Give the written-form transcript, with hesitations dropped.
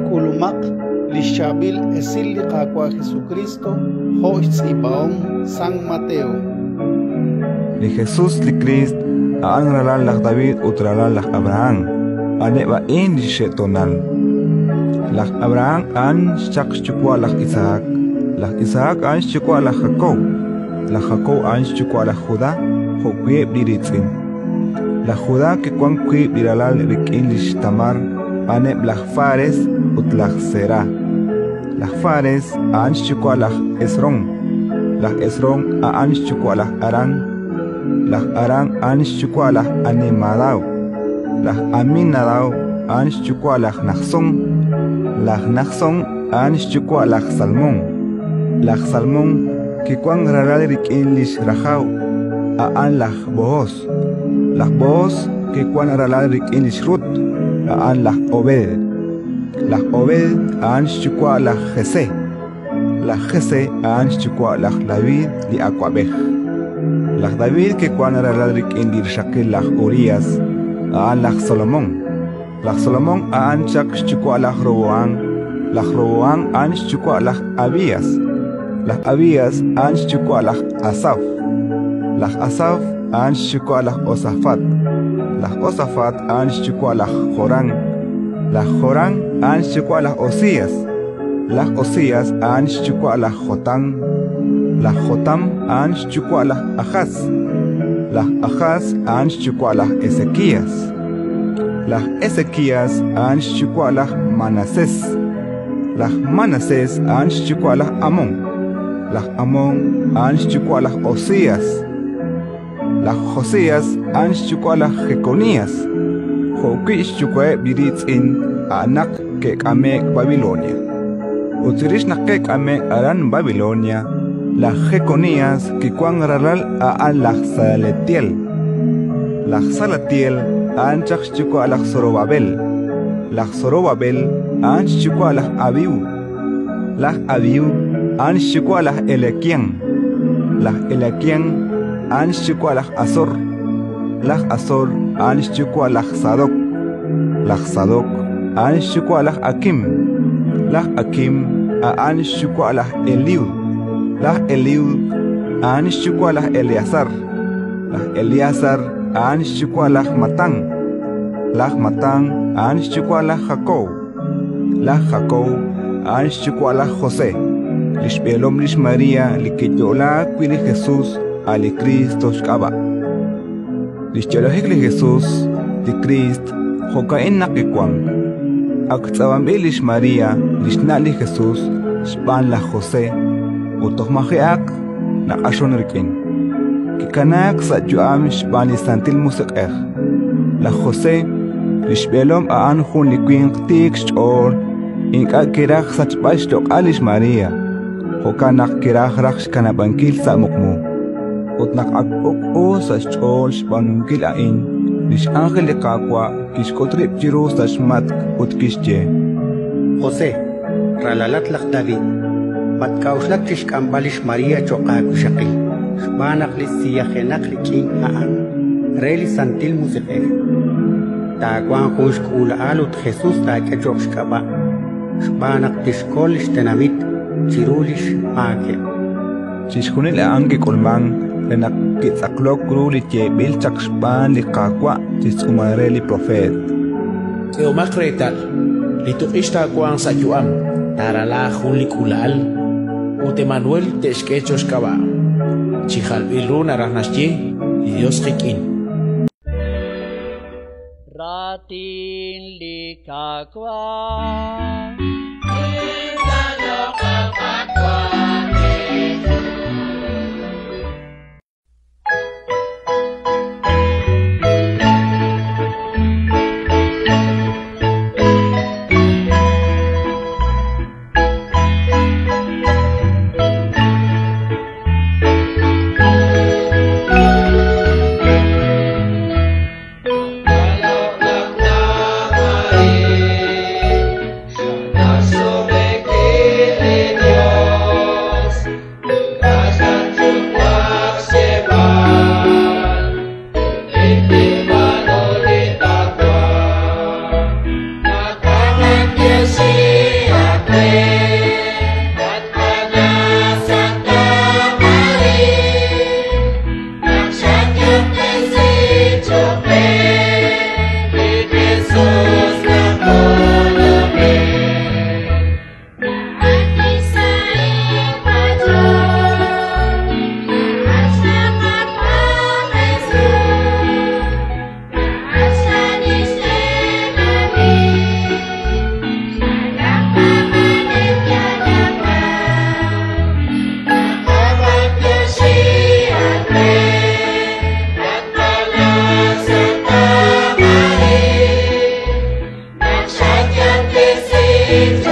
Kulumak lishabil esili kakwa Jesucristo hoits ibaon San Mateo. Li Jesús li Christ aan ralal lak David utralal lak Abraham ane ba in li shetonal lak Abraham an shak chukwa lak Isaac an chukwa lak Jacob an chukwa lak Judá hokwe biritzin la Judá que kwan kwi biralal rikin li Tamar ane lak Fares ut lak Serah lak Fares an chukwa lak Esron an chukwa lak Aran an chukwa lak Aminadab an chukwa lak Naxson an chukwa lak Salmón que kwan ralal rikin li Rahab an lak Boaz que kwan ralal rikin li Rut an lak Obed an chukwa lak Jese an chukwa lak David li Aquabej lak David que kwan ralal rikin li Shakil lak Urias an lak Solomón an chukwa lak Roboam an chukwa lak Abías an chukwa lak Asaf an chukwa lak Osafat an chukwa lak Joram an chukwa lak Osías an chukwa lak Jotam an chukwa lak Ahaz an chukwa lak Ezequías an chukwa lak Manasés an chukwa lak Amón an chukwa lak Josías an chukwa lak Jeconías hoki chukwa biritzin anak ke kame Babilonia utirish nak ke kame aran Babilonia la Jeconías que kwan ralal a lak Salatiel an chukwa lak Zorobabel an chukwa lak Abiú an chukwa lak Eliakim an chukwa lak Azor an chukwa lak Sadoc an chukwa lak Akim an chukwa lak Eliud an chukwa lak Eleazar an chukwa lak Matán an chukwa lak Jacob an chukwa lak José lishbelom lish María likitola kwili Jesús ali Cristo shkaba lishcholojik li Jesús li Christ hoka ennakikwang aktsawam lish María lishna li Jesús shban la José utohmajiak na ashon rikin kikanak sa juam shban li santil musekh la José lishbelom aan khun likwin tik shol inka kirak sachbash lokalish María hoka nak kirak raksh kanabankil sa mukmo utnak akok sa shol shbanunkil ain lish angel likakwa kishkotrip jiro sa shmat utkishje José ralalat lak David matkauslak tishkambalish María choqakushaqi shbanak lisiyajenak likin aan reli santil musekh tagwan khushkul alut Jesús taachokshkaba shbanak tishkolish tenamit chirulish ake chishkunil angi kolman lenak kitsaklok kruli che bil chakshban li qaqwa tisumareli profet Teomakretal litukishta kwan sayuam tarala julikulal ute Manuel teshkechoshkaba chijalbilun arahnashi Dios hikin ratin likakwa So make it Aleluya.